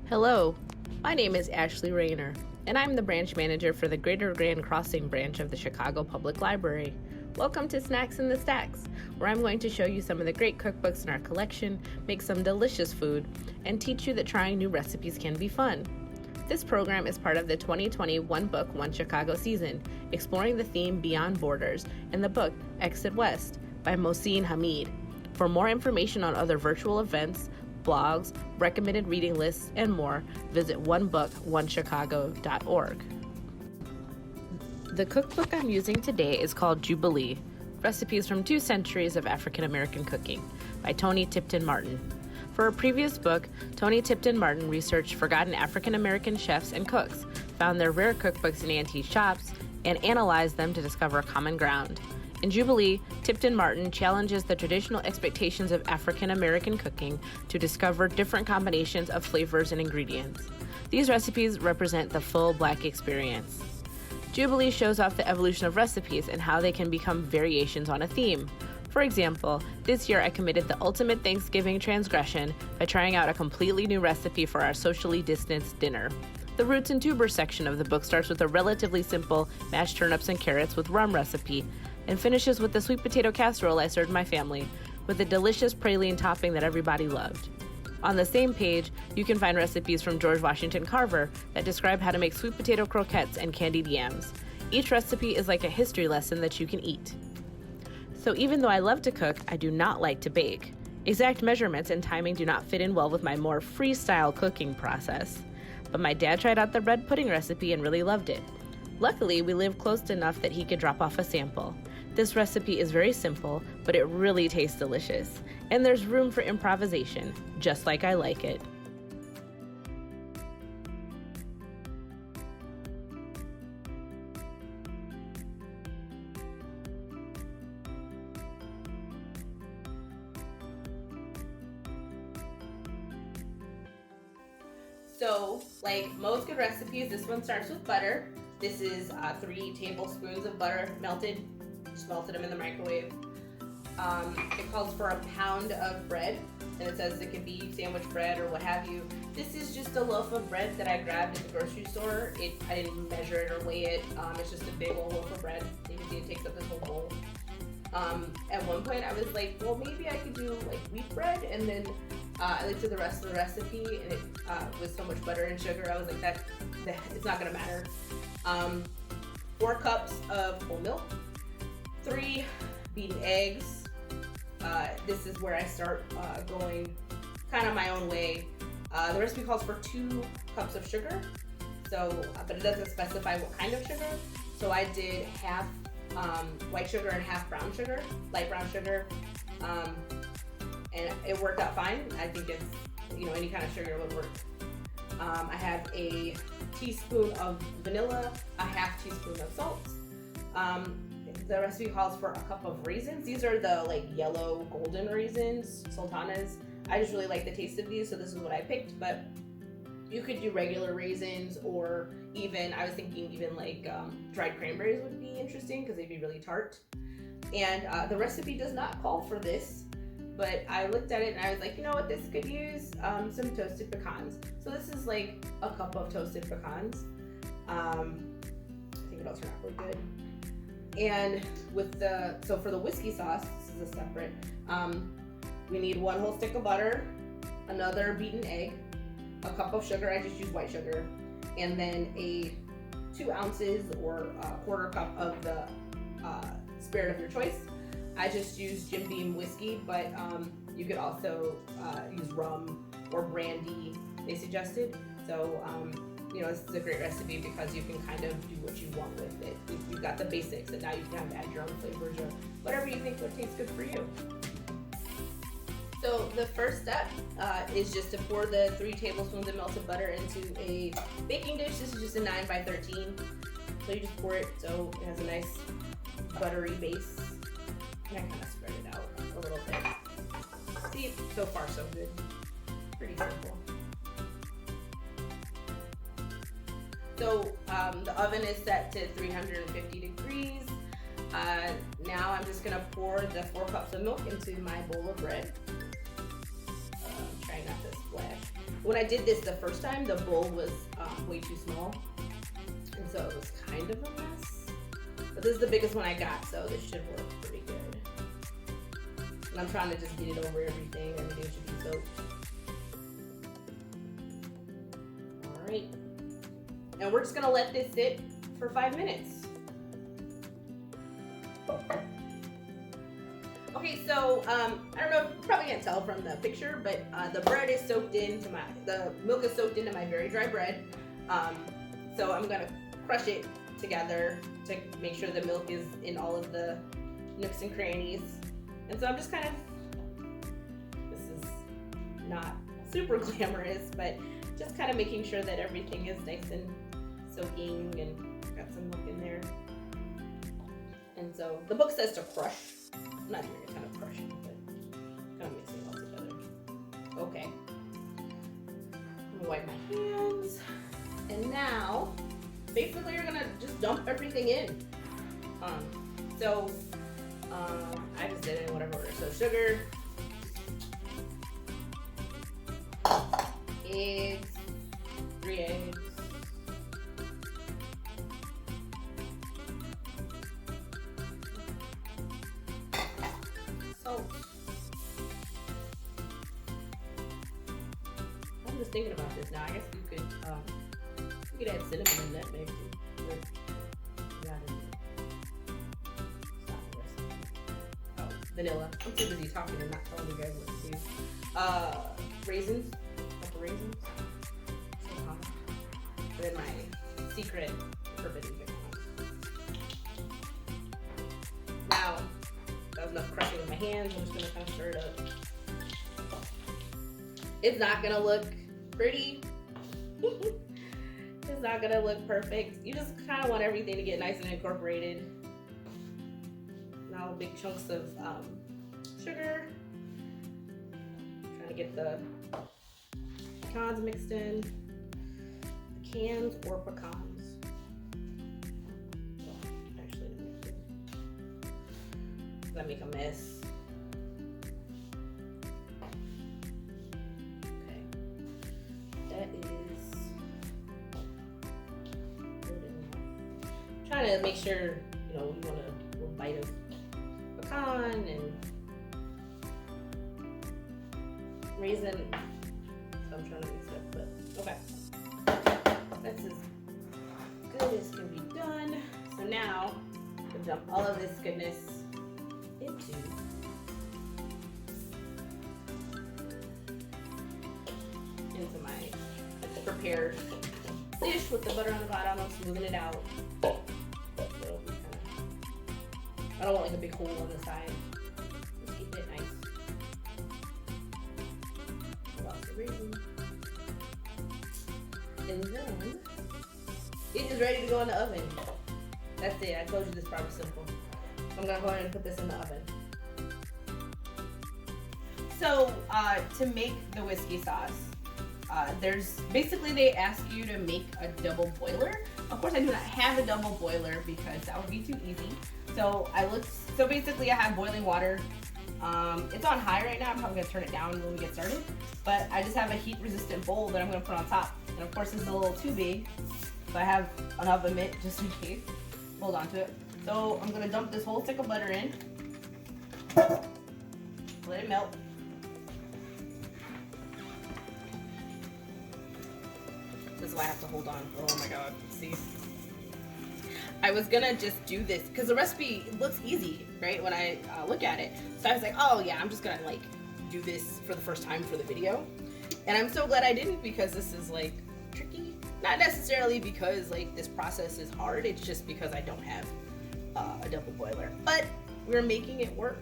Hello, my name is Ashley Rayner, and I'm the branch manager for the Greater Grand Crossing branch of the Chicago Public Library. Welcome to Snacks in the Stacks, where I'm going to show you some of the great cookbooks in our collection, make some delicious food, and teach you that trying new recipes can be fun. This program is part of the 2020 One Book, One Chicago season, exploring the theme Beyond Borders and the book Exit West by Mohsin Hamid. For more information on other virtual events, blogs, recommended reading lists, and more, visit onebookonechicago.org. The cookbook I'm using today is called Jubilee, Recipes from 2 Centuries of African American Cooking by Toni Tipton Martin. For a previous book, Toni Tipton Martin researched forgotten African American chefs and cooks, found their rare cookbooks in antique shops, and analyzed them to discover common ground. In Jubilee, Tipton Martin challenges the traditional expectations of African American cooking to discover different combinations of flavors and ingredients. These recipes represent the full Black experience. Jubilee shows off the evolution of recipes and how they can become variations on a theme. For example, this year I committed the ultimate Thanksgiving transgression by trying out a completely new recipe for our socially distanced dinner. The roots and tubers section of the book starts with a relatively simple mashed turnips and carrots with rum recipe, and finishes with the sweet potato casserole I served my family, with a delicious praline topping that everybody loved. On the same page, you can find recipes from George Washington Carver that describe how to make sweet potato croquettes and candied yams. Each recipe is like a history lesson that you can eat. So even though I love to cook, I do not like to bake. Exact measurements and timing do not fit in well with my more freestyle cooking process. But my dad tried out the bread pudding recipe and really loved it. Luckily, we live close enough that he could drop off a sample. This recipe is very simple, but it really tastes delicious. And there's room for improvisation, just like I like it. So, like most good recipes, this one starts with butter. This is 3 tablespoons of butter melted. Just melted them in the microwave. It calls for a pound of bread, and it says it could be sandwich bread or what have you. This is just a loaf of bread that I grabbed at the grocery store. I didn't measure it or weigh it. It's just a big old loaf of bread. You can see it takes up this whole bowl. At one point I was like, well, maybe I could do like wheat bread, and then I looked at the rest of the recipe, and it with so much butter and sugar, I was like, that it's not gonna matter. 4 cups of whole milk, 3 beaten eggs. This is where I start going kind of my own way. The recipe calls for 2 cups of sugar, so but it doesn't specify what kind of sugar. So I did half white sugar and half brown sugar, light brown sugar, and it worked out fine. I think it's, any kind of sugar would work. I have a teaspoon of vanilla, a half teaspoon of salt. The recipe calls for a cup of raisins. These are the yellow golden raisins, sultanas. I just really like the taste of these, so this is what I picked, but you could do regular raisins, or even, I was thinking even dried cranberries would be interesting because they'd be really tart. And the recipe does not call for this, but I looked at it and I was like, you know what, this could use some toasted pecans. So this is like a cup of toasted pecans. I think it'll turn out really good. And so for the whiskey sauce, this is a separate, we need 1 whole stick of butter, another beaten egg, a cup of sugar, I just use white sugar, and then 2 ounces or a quarter cup of the spirit of your choice. I just use Jim Beam whiskey, but you could also use rum or brandy, they suggested. So, this is a great recipe because you can kind of do what you want with it. You've got the basics, and now you can add your own flavors or whatever you think would taste good for you. So the first step is just to pour the 3 tablespoons of melted butter into a baking dish. This is just a 9 by 13. So you just pour it so it has a nice buttery base. And I kind of spread it out a little bit. See, so far so good. Pretty simple. So the oven is set to 350 degrees. Now I'm just gonna pour the 4 cups of milk into my bowl of bread. Trying not to splash. when I did this the first time, the bowl was way too small, and so it was kind of a mess. But this is the biggest one I got, so this should work pretty good. And I'm trying to just get it over everything. Everything should be soaked. All right. And we're just gonna let this sit for 5 minutes. Okay, so I don't know, you probably can't tell from the picture, but the bread is soaked into the milk is soaked into my very dry bread. So I'm gonna crush it together to make sure the milk is in all of the nooks and crannies. And so I'm just kind of, this is not super glamorous, but just kind of making sure that everything is nice and soaking and got some milk in there. And so the book says to crush. I'm not doing a ton of crushing, but kind of mixing it all together. Okay. I'm gonna wipe my hands. And now, basically you're gonna just dump everything in. I just did it in whatever order. So sugar, eggs, 3 eggs, salt. I'm just thinking about this now. I guess you could add cinnamon in that maybe. Vanilla. I'm too busy talking and not telling you guys what to do. Raisins. Couple raisins. And then my secret forbidden pecans. Now, that was enough crushing with my hands. I'm just gonna kind of stir it up. It's not gonna look pretty. It's not gonna look perfect. You just kind of want everything to get nice and incorporated. Now big chunks of sugar. Trying to get the pecans mixed in. Cans or pecans. Well, actually, let me make a mess. Okay, that is good enough. Trying to make sure, you know, you want a little bite of pecan and raisin. So I'm trying to mix it up, but okay. That's as good as can be done. So now we'll dump all of this goodness into my prepared dish with the butter on the bottom. I'm smoothing it out. So it'll be kind of, I don't want like a big hole on the side. Just keep it nice. Lots of raisins. And then it is ready to go in the oven. That's it. I told you this part was simple. So I'm gonna go ahead and put this in the oven. So to make the whiskey sauce, there's basically they ask you to make a double boiler. Of course, I do not have a double boiler because that would be too easy. So basically I have boiling water. It's on high right now. I'm probably gonna turn it down when we get started. But I just have a heat-resistant bowl that I'm gonna put on top. And of course, this is a little too big, so I have an oven mitt just in case. Hold on to it. So I'm gonna dump this whole stick of butter in. Let it melt. This is why I have to hold on. Oh my god, see? I was gonna just do this because the recipe looks easy, right? When I look at it. So I was like, oh yeah, I'm just gonna like do this for the first time for the video. And I'm so glad I didn't, because this is like tricky. Not necessarily because like this process is hard, it's just because I don't have a double boiler. But we're making it work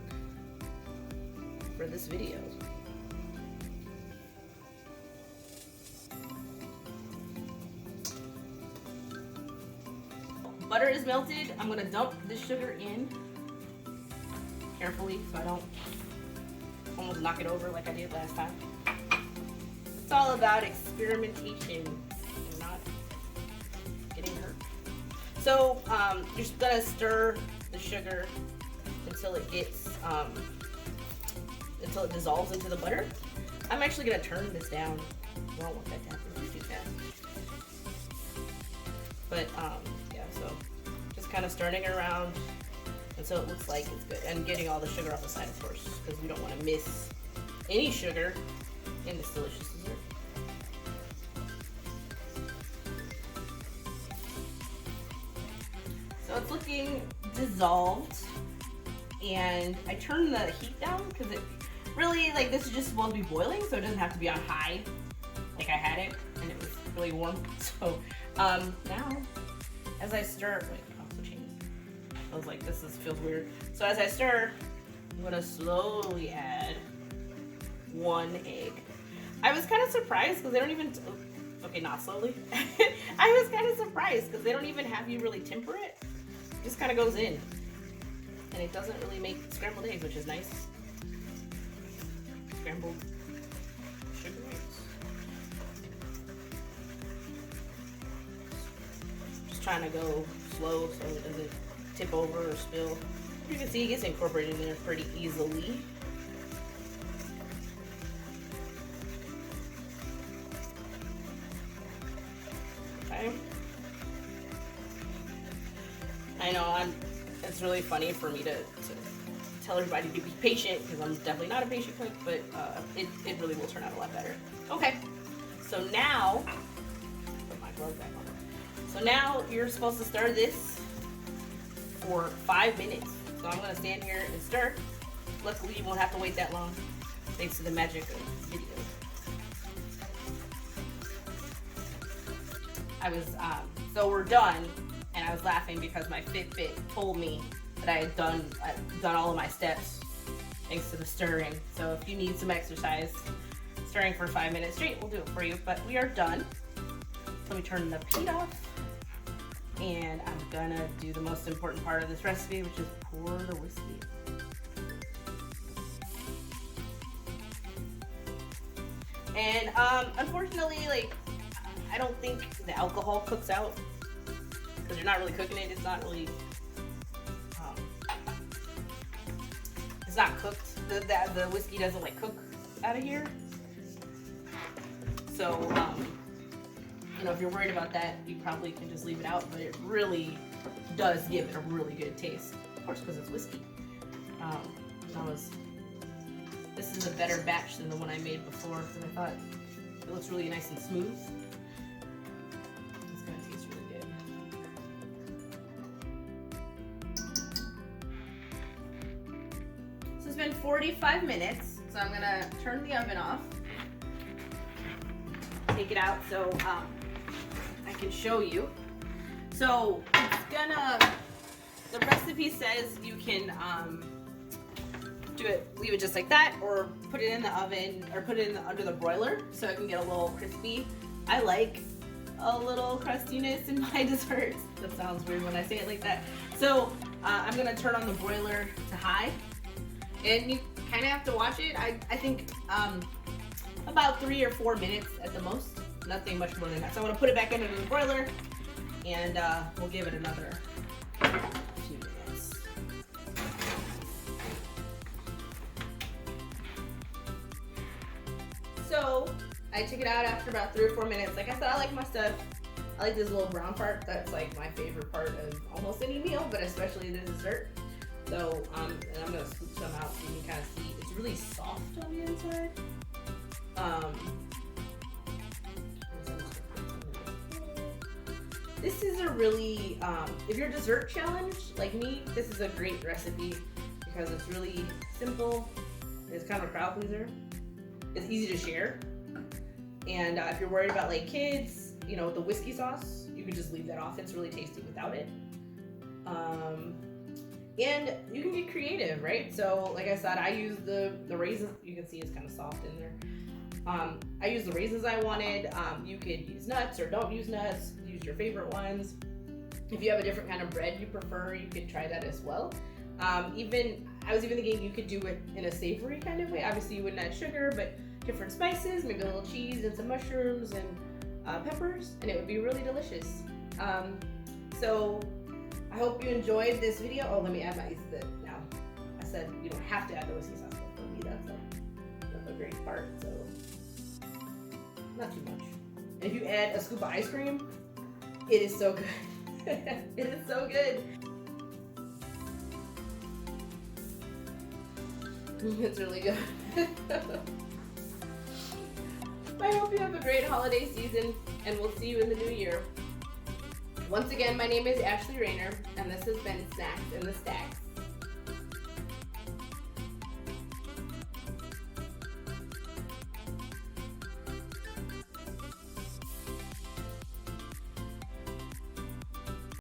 for this video. Butter is melted. I'm gonna dump the sugar in carefully so I don't almost knock it over like I did last time. It's all about experimentation and not getting hurt. So you're just gonna stir the sugar until it gets until it dissolves into the butter. I'm actually gonna turn this down You don't want that to happen too fast. But yeah, so just kind of stirring it around until it looks like it's good, and getting all the sugar off the side, of course, because we don't want to miss any sugar in this delicious dessert. So it's looking dissolved, and I turned the heat down because it really, like, this is just supposed to be boiling, so it doesn't have to be on high like I had it, and it was really warm. So now as I stir, wait, I'll change. I was like, feels weird. So as I stir, I'm gonna slowly add 1 egg. I was kind of surprised because they don't even, okay, not slowly. I was kind of surprised because they don't even have you really temper it. It just kind of goes in. And it doesn't really make scrambled eggs, which is nice. Scrambled sugar eggs. Just trying to go slow so it doesn't tip over or spill. You can see it gets incorporated in there pretty easily. Okay. I know it's really funny for me to tell everybody to be patient, because I'm definitely not a patient cook, but it really will turn out a lot better. Okay, so now, put my glove back on. So now you're supposed to stir this for 5 minutes. So I'm gonna stand here and stir. Luckily you won't have to wait that long, thanks to the magic of video. So we're done, and I was laughing because my Fitbit told me that I had done all of my steps thanks to the stirring. So if you need some exercise, stirring for 5 minutes straight will do it for you. But we are done. Let me turn the heat off, and I'm gonna do the most important part of this recipe, which is pour the whiskey. And unfortunately, like, I don't think the alcohol cooks out, because you're not really cooking it. It's not really, it's not cooked. The whiskey doesn't like cook out of here. So, you know, if you're worried about that, you probably can just leave it out, but it really does give it a really good taste. Of course, because it's whiskey. This is a better batch than the one I made before, because I thought it looks really nice and smooth. It's gonna taste really good. So it's been 45 minutes, so I'm gonna turn the oven off. Take it out so I can show you. So it's gonna, the recipe says you can leave it just like that, or put it in the oven, or put it in under the broiler so it can get a little crispy. I like a little crustiness in my desserts. That sounds weird when I say it like that. So I'm gonna turn on the broiler to high, and you kind of have to watch it. I think about 3 or 4 minutes at the most, nothing much more than that. So I'm gonna put it back into the broiler, and we'll give it another few minutes. So I took it out after about 3 or 4 minutes. Like I said, I like my stuff. I like this little brown part. That's like my favorite part of almost any meal, but especially the dessert. So and I'm gonna scoop some out so you can kind of see. It's really soft on the inside. This is a really, if you're dessert challenged like me, this is a great recipe because it's really simple. It's kind of a crowd pleaser. It's easy to share. And if you're worried about like kids, you know, with the whiskey sauce, you can just leave that off. It's really tasty without it. And you can get creative, right? So like I said, I use the raisins. You can see it's kind of soft in there. I used the raisins I wanted. You could use nuts or don't use nuts. Use your favorite ones. If you have a different kind of bread you prefer, you could try that as well. I was even thinking you could do it in a savory kind of way. Obviously you wouldn't add sugar, but different spices, maybe a little cheese and some mushrooms and peppers, and it would be really delicious. So I hope you enjoyed this video. Oh, let me add now. I said you don't have to add the whiskey sauce, but for me that's a great part. So not too much. And if you add a scoop of ice cream, it is so good. It is so good. It's really good. I hope you have a great holiday season, and we'll see you in the new year. Once again, my name is Ashley Rayner, and this has been Snacks in the Stacks.